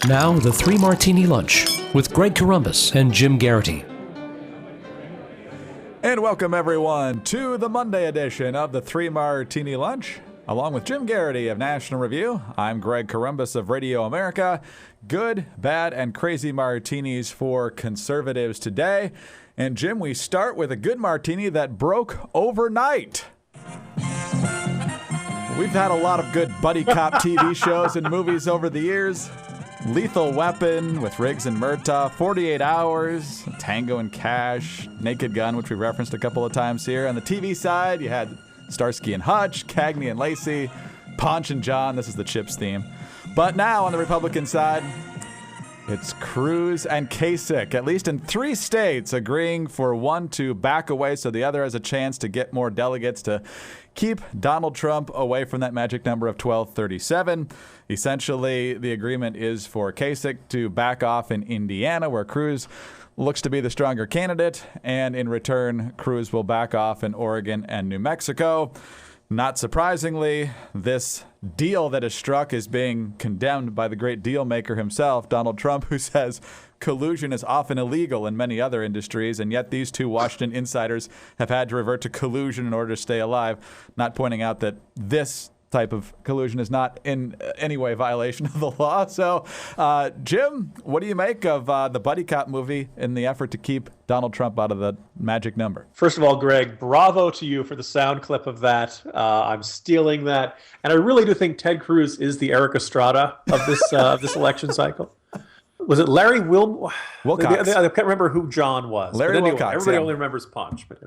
Now, the Three Martini Lunch with Greg Corombos and Jim Garrity. And welcome, everyone, to the Monday edition of the Three Martini Lunch. Along with Jim Garrity of National Review, I'm Greg Corombos of Radio America. Good, bad, and crazy martinis for conservatives today. And Jim, we start with a good martini that broke overnight. We've had a lot of good buddy cop TV shows and movies over the years. Lethal Weapon with Riggs and Murtaugh, 48 Hours, Tango and Cash, Naked Gun, which we referenced a couple of times here. On the TV side, you had Starsky and Hutch, Cagney and Lacey, Ponch and John. This is the Chips theme. But now on the Republican side, it's Cruz and Kasich, at least in 3 states, agreeing for one to back away so the other has a chance to get more delegates to keep Donald Trump away from that magic number of 1237. Essentially, the agreement is for Kasich to back off in Indiana, where Cruz looks to be the stronger candidate, and in return, Cruz will back off in Oregon and New Mexico. Not surprisingly, this deal that is struck is being condemned by the great deal maker himself, Donald Trump, who says collusion is often illegal in many other industries, and yet these two Washington insiders have had to revert to collusion in order to stay alive, not pointing out that this type of collusion is not in any way a violation of the law. So, Jim, what do you make of the buddy cop movie in the effort to keep Donald Trump out of the magic number? First of all, Greg, bravo to you for the sound clip of that. I'm stealing that. And I really do think Ted Cruz is the Eric Estrada of this election cycle. Was it Larry Wilcox? I can't remember who John was. Larry Wilcox. Everybody only remembers Punch. But,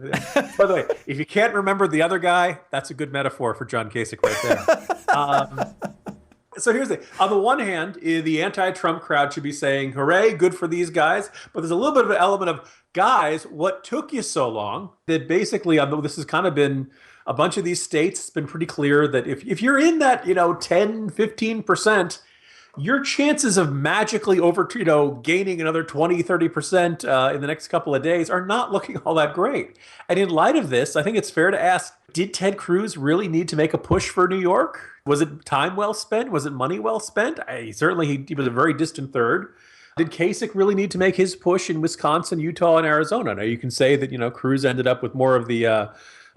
by the way, if you can't remember the other guy, that's a good metaphor for John Kasich right there. So here's the thing. On the one hand, the anti-Trump crowd should be saying, hooray, good for these guys. But there's a little bit of an element of, guys, what took you so long? That basically, this has kind of been a bunch of these states, it's been pretty clear that if you're in that, 10, 15%, your chances of magically gaining another 20, 30% in the next couple of days are not looking all that great. And in light of this, I think it's fair to ask, did Ted Cruz really need to make a push for New York? Was it time well spent? Was it money well spent? He was a very distant third. Did Kasich really need to make his push in Wisconsin, Utah, and Arizona? Now, you can say that, Cruz ended up with more of the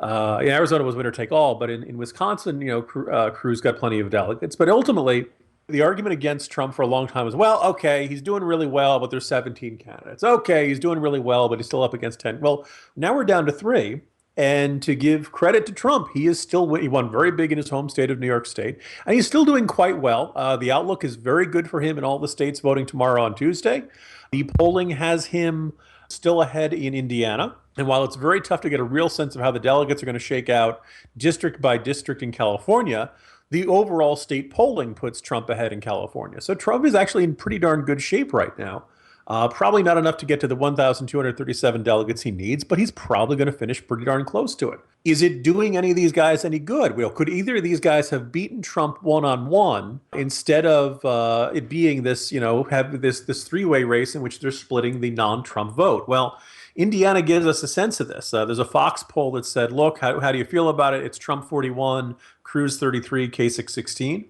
Arizona was winner take all, but in Wisconsin, Cruz got plenty of delegates. But ultimately, the argument against Trump for a long time was, well, okay, he's doing really well, but there's 17 candidates. Okay, he's doing really well, but he's still up against 10. Well, now we're down to 3. And to give credit to Trump, he won very big in his home state of New York State, and he's still doing quite well. The outlook is very good for him in all the states voting tomorrow on Tuesday. The polling has him still ahead in Indiana. And while it's very tough to get a real sense of how the delegates are going to shake out district by district in California, the overall state polling puts Trump ahead in California. So Trump is actually in pretty darn good shape right now. Probably not enough to get to the 1,237 delegates he needs, but he's probably going to finish pretty darn close to it. Is it doing any of these guys any good? Well, could either of these guys have beaten Trump one-on-one instead of it being this, have this three-way race in which they're splitting the non-Trump vote? Well, Indiana gives us a sense of this. There's a Fox poll that said, look, how do you feel about it? It's Trump 41, Cruz 33, Kasich 16.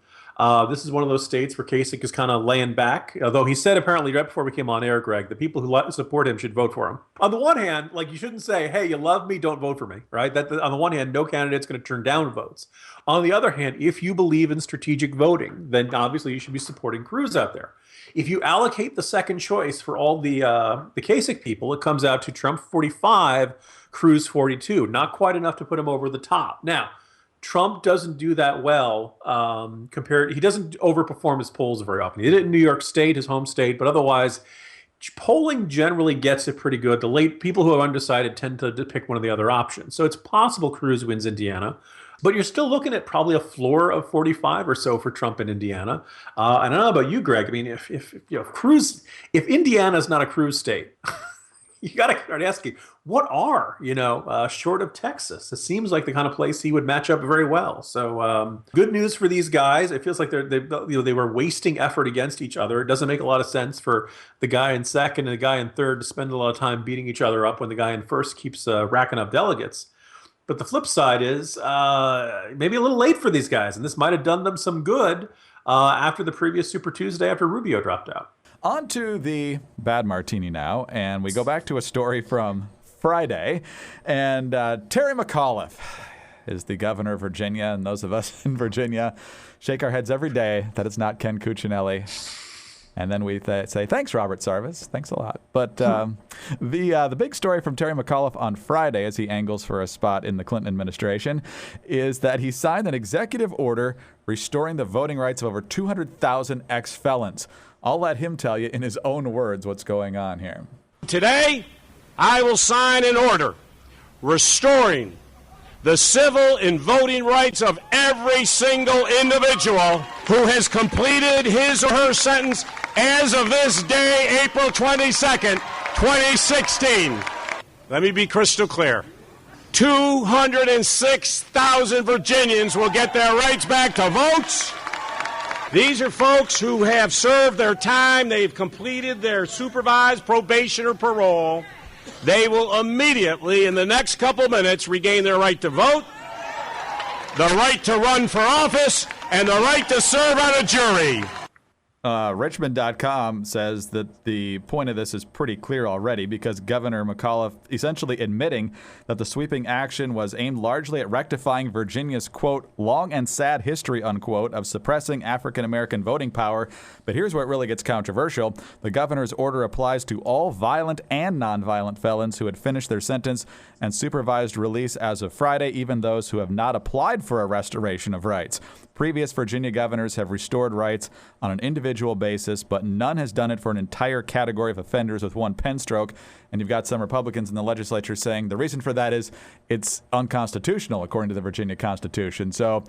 This is one of those states where Kasich is kind of laying back, although he said apparently right before we came on air, Greg, the people who support him should vote for him. On the one hand, you shouldn't say, hey, you love me, don't vote for me, right? On the one hand, no candidate's going to turn down votes. On the other hand, if you believe in strategic voting, then obviously you should be supporting Cruz out there. If you allocate the second choice for all the Kasich people, it comes out to Trump 45, Cruz 42. Not quite enough to put him over the top. Now, Trump doesn't do that well he doesn't overperform his polls very often. He did it in New York State, his home state, but otherwise, polling generally gets it pretty good. The late people who are undecided tend to pick one of the other options. So it's possible Cruz wins Indiana. But you're still looking at probably a floor of 45 or so for Trump in Indiana. I don't know about you, Greg. I mean, if Indiana is not a Cruz state, you got to start asking, what are, short of Texas? It seems like the kind of place he would match up very well. So good news for these guys. It feels like they were wasting effort against each other. It doesn't make a lot of sense for the guy in second and the guy in third to spend a lot of time beating each other up when the guy in first keeps racking up delegates. But the flip side is maybe a little late for these guys, and this might have done them some good. after the previous Super Tuesday after Rubio dropped out. On to the bad martini now, and we go back to a story from Friday. And Terry McAuliffe is the governor of Virginia, and those of us in Virginia shake our heads every day that it's not Ken Cuccinelli. And then we say, thanks, Robert Sarvis. Thanks a lot. But the big story from Terry McAuliffe on Friday, as he angles for a spot in the Clinton administration, is that he signed an executive order restoring the voting rights of over 200,000 ex-felons. I'll let him tell you in his own words what's going on here. Today, I will sign an order restoring the civil and voting rights of every single individual who has completed his or her sentence as of this day, April 22nd, 2016. Let me be crystal clear. 206,000 Virginians will get their rights back to vote. These are folks who have served their time. They've completed their supervised probation or parole. They will immediately, in the next couple minutes, regain their right to vote, the right to run for office, and the right to serve on a jury. Richmond.com says that the point of this is pretty clear already because Governor McAuliffe essentially admitting that the sweeping action was aimed largely at rectifying Virginia's, quote, long and sad history, unquote, of suppressing African-American voting power. But here's where it really gets controversial. The governor's order applies to all violent and nonviolent felons who had finished their sentence and supervised release as of Friday, even those who have not applied for a restoration of rights. Previous Virginia governors have restored rights on an individual basis, but none has done it for an entire category of offenders with one pen stroke. And you've got some Republicans in the legislature saying the reason for that is it's unconstitutional, according to the Virginia Constitution. So,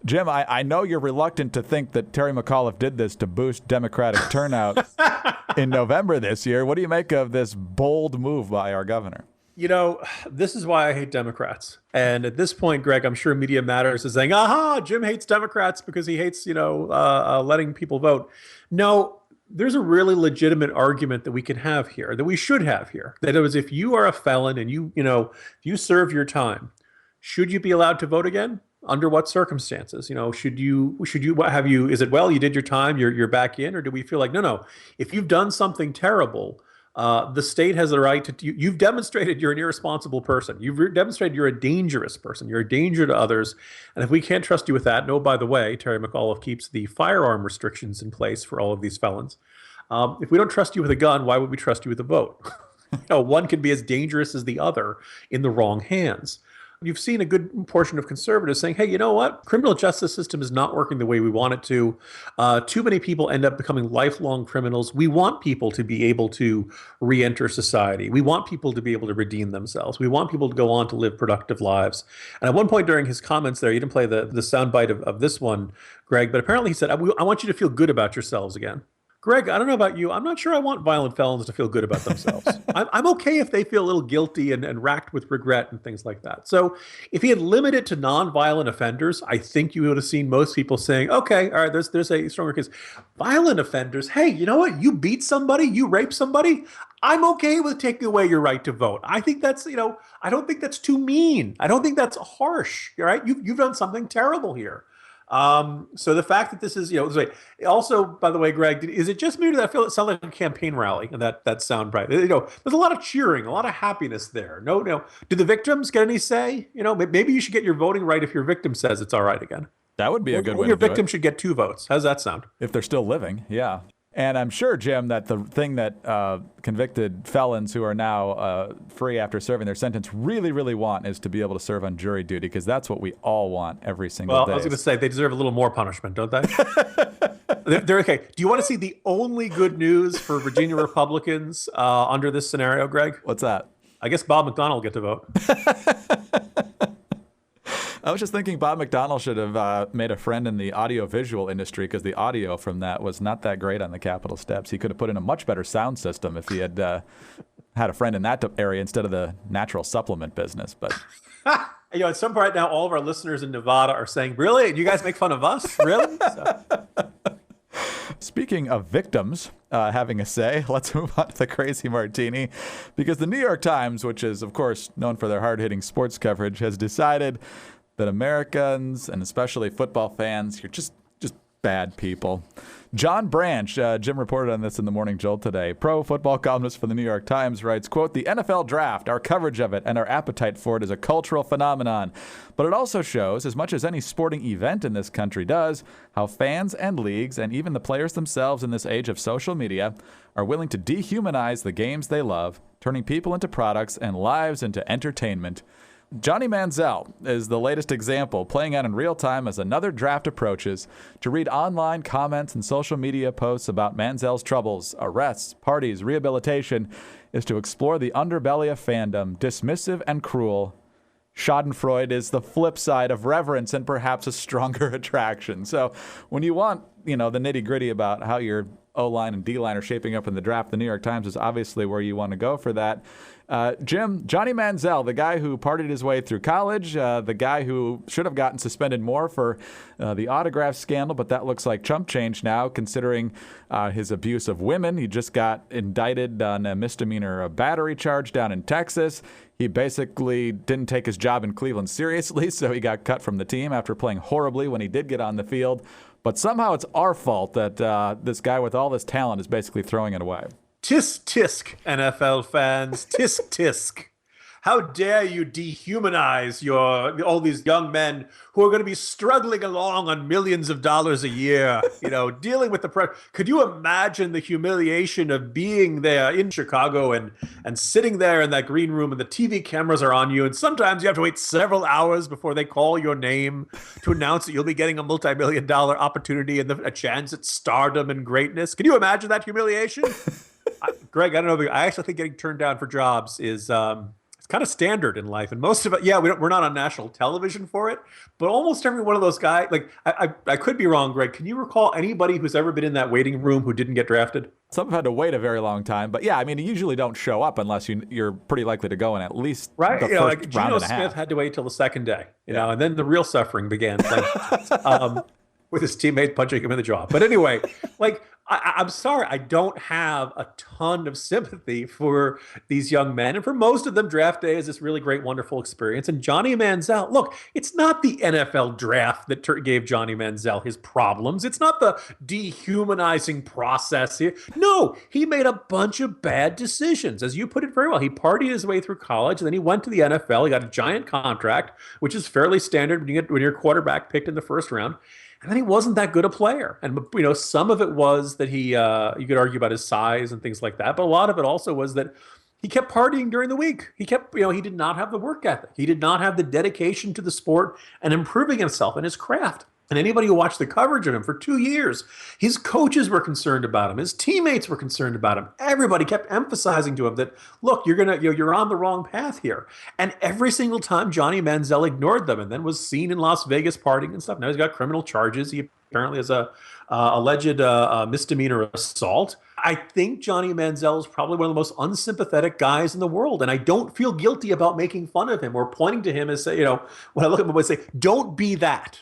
Jim, I know you're reluctant to think that Terry McAuliffe did this to boost Democratic turnout in November this year. What do you make of this bold move by our governor? You know, this is why I hate Democrats. And at this point, Greg, I'm sure Media Matters is saying, aha, Jim hates Democrats because he hates, letting people vote. No, there's a really legitimate argument that we can have here, that we should have here. That it was if you are a felon and you serve your time, should you be allowed to vote again? Under what circumstances? Should you have you, is it, well, you did your time, you're back in, or do we feel like, no, if you've done something terrible, the state has the right to. You've demonstrated you're an irresponsible person. You've demonstrated you're a dangerous person. You're a danger to others. And if we can't trust you with that, no, by the way, Terry McAuliffe keeps the firearm restrictions in place for all of these felons. If we don't trust you with a gun, why would we trust you with a vote? One can be as dangerous as the other in the wrong hands. You've seen a good portion of conservatives saying, hey, you know what? Criminal justice system is not working the way we want it to. Too many people end up becoming lifelong criminals. We want people to be able to re-enter society. We want people to be able to redeem themselves. We want people to go on to live productive lives. And at one point during his comments there, you didn't play the soundbite of this one, Greg, but apparently he said, I want you to feel good about yourselves again. Greg, I don't know about you. I'm not sure I want violent felons to feel good about themselves. I'm okay if they feel a little guilty and racked with regret and things like that. So if he had limited it to nonviolent offenders, I think you would have seen most people saying, okay, all right, there's a stronger case. Violent offenders, hey, you know what? You beat somebody, you rape somebody. I'm okay with taking away your right to vote. I think that's, I don't think that's too mean. I don't think that's harsh. All right. You've done something terrible here. So the fact that this is, also, by the way, Greg, is it just me or did I feel it sounded like a campaign rally and that sound bright? There's a lot of cheering, a lot of happiness there. No. Do the victims get any say? Maybe you should get your voting right if your victim says it's all right again. That would be a good way to do it. Your victim should get 2 votes. How's that sound? If they're still living, yeah. And I'm sure, Jim, that the thing that convicted felons who are now free after serving their sentence really, really want is to be able to serve on jury duty, because that's what we all want every single day. I was going to say, they deserve a little more punishment, don't they? They're okay. Do you want to see the only good news for Virginia Republicans under this scenario, Greg? What's that? I guess Bob McDonnell will get to vote. I was just thinking Bob McDonnell should have made a friend in the audiovisual industry, because the audio from that was not that great on the Capitol steps. He could have put in a much better sound system if he had had a friend in that area instead of the natural supplement business. But at some point right now, all of our listeners in Nevada are saying, really? You guys make fun of us? Really? Speaking of victims having a say, let's move on to the crazy martini, because the New York Times, which is, of course, known for their hard-hitting sports coverage, has decided that Americans, and especially football fans, you're just Bad people. John Branch, Jim reported on this in the Morning Jolt today. Pro football columnist for the New York Times writes, quote, "The NFL draft, our coverage of it, and our appetite for it is a cultural phenomenon. But it also shows, as much as any sporting event in this country does, how fans and leagues, and even the players themselves in this age of social media, are willing to dehumanize the games they love, turning people into products and lives into entertainment." Johnny Manziel is the latest example, playing out in real time as another draft approaches. To read online comments and social media posts about Manziel's troubles, arrests, parties, rehabilitation, is to explore the underbelly of fandom, dismissive and cruel. Schadenfreude is the flip side of reverence and perhaps a stronger attraction. So when you want, the nitty-gritty about how your O-line and D-line are shaping up in the draft, the New York Times is obviously where you want to go for that. Jim, Johnny Manziel, the guy who partied his way through college, the guy who should have gotten suspended more for the autograph scandal, but that looks like chump change now, considering his abuse of women. He just got indicted on a misdemeanor battery charge down in Texas. He basically didn't take his job in Cleveland seriously, so he got cut from the team after playing horribly when he did get on the field. But somehow it's our fault that this guy with all this talent is basically throwing it away. Tisk tisk, NFL fans. Tisk tisk. How dare you dehumanize all these young men who are going to be struggling along on millions of dollars a year, dealing with the pressure. Could you imagine the humiliation of being there in Chicago and sitting there in that green room and the TV cameras are on you, and sometimes you have to wait several hours before they call your name to announce that you'll be getting a multi-million-dollar opportunity and a chance at stardom and greatness? Can you imagine that humiliation? Greg, I don't know. I actually think getting turned down for jobs is it's kind of standard in life, and most of it, we're not on national television for it, but almost every one of those guys, like I could be wrong, Greg. Can you recall anybody who's ever been in that waiting room who didn't get drafted? Some have had to wait a very long time, but you usually don't show up unless you're pretty likely to go in at least the first round Geno and a half. Smith had to wait till the second day, and then the real suffering began. With his teammate punching him in the jaw. But anyway, I'm sorry, I don't have a ton of sympathy for these young men. And for most of them, draft day is this really great, wonderful experience. And Johnny Manziel, look, it's not the NFL draft that gave Johnny Manziel his problems. It's not the dehumanizing process here. No, he made a bunch of bad decisions. As you put it very well, he partied his way through college, and then he went to the NFL. He got a giant contract, which is fairly standard when you're quarterback picked in the first round. And then he wasn't that good a player. And, some of it was that he, you could argue about his size and things like that. But a lot of it also was that he kept partying during the week. He kept, he did not have the work ethic. He did not have the dedication to the sport and improving himself and his craft. And anybody who watched the coverage of him for 2 years, his coaches were concerned about him. His teammates were concerned about him. Everybody kept emphasizing to him that, look, you're on the wrong path here. And every single time Johnny Manziel ignored them and then was seen in Las Vegas partying and stuff. Now he's got criminal charges. He apparently has a alleged misdemeanor assault. I think Johnny Manziel is probably one of the most unsympathetic guys in the world, and I don't feel guilty about making fun of him or pointing to him as say, when I look at him, I say, "Don't be that,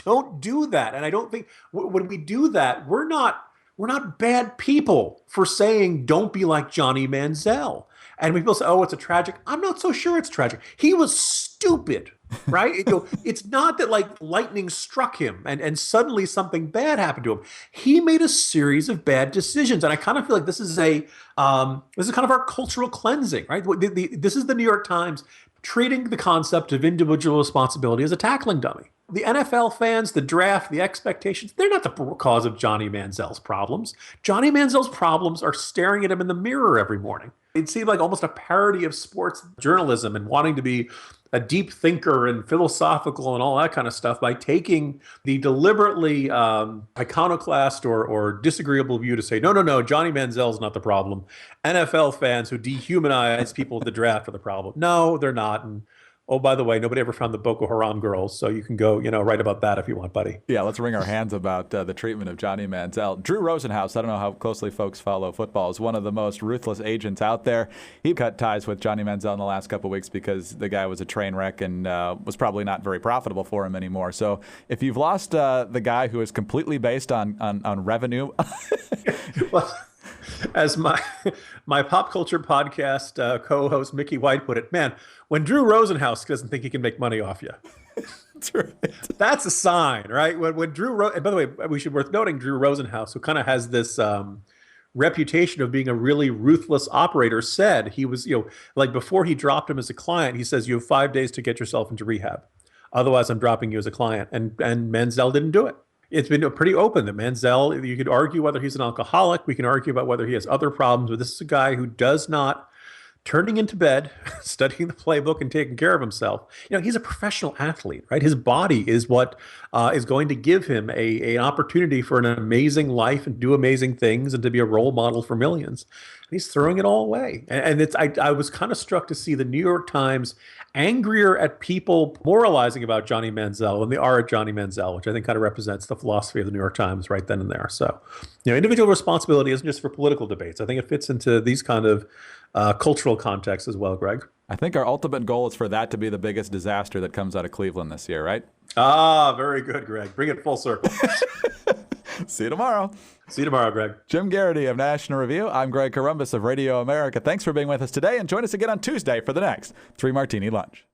don't do that." And I don't think when we do that, we're not bad people for saying don't be like Johnny Manziel. And when people say, "Oh, it's a tragic," I'm not so sure it's tragic. He was stupid. Right? It's not that lightning struck him and suddenly something bad happened to him. He made a series of bad decisions. And I kind of feel like this is kind of our cultural cleansing, right? This is the New York Times treating the concept of individual responsibility as a tackling dummy. The NFL fans, the draft, the expectations, they're not the cause of Johnny Manziel's problems. Johnny Manziel's problems are staring at him in the mirror every morning. It seemed like almost a parody of sports journalism and wanting to be a deep thinker and philosophical and all that kind of stuff by taking the deliberately iconoclast or disagreeable view to say, no, Johnny Manziel's not the problem. NFL fans who dehumanize people at the draft are the problem. No, they're not. And oh, by the way, nobody ever found the Boko Haram girls, so you can go, write about that if you want, buddy. Yeah, let's wring our hands about the treatment of Johnny Manziel. Drew Rosenhaus, I don't know how closely folks follow football, is one of the most ruthless agents out there. He cut ties with Johnny Manziel in the last couple of weeks because the guy was a train wreck and was probably not very profitable for him anymore. So if you've lost the guy who is completely based on revenue... Well, as my pop culture podcast co-host Mickey White put it, man, when Drew Rosenhaus doesn't think he can make money off you. That's right. That's a sign, right? When and by the way, worth noting, Drew Rosenhaus, who kind of has this reputation of being a really ruthless operator, said he was, like before he dropped him as a client, he says, you have 5 days to get yourself into rehab. Otherwise, I'm dropping you as a client. And Manziel didn't do it. It's been pretty open that Manziel, you could argue whether he's an alcoholic. We can argue about whether he has other problems, but this is a guy who does not, turning into bed, studying the playbook and taking care of himself. He's a professional athlete, right? His body is what is going to give him an opportunity for an amazing life and do amazing things and to be a role model for millions. And he's throwing it all away. And I was kind of struck to see the New York Times angrier at people moralizing about Johnny Manziel than they are at Johnny Manziel, which I think kind of represents the philosophy of the New York Times right then and there. So, individual responsibility isn't just for political debates. I think it fits into these kind of cultural contexts as well, Greg. I think our ultimate goal is for that to be the biggest disaster that comes out of Cleveland this year, right? Ah, very good, Greg. Bring it full circle. See you tomorrow. See you tomorrow, Greg. Jim Garrity of National Review. I'm Greg Corombos of Radio America. Thanks for being with us today, and join us again on Tuesday for the next 3 Martini Lunch.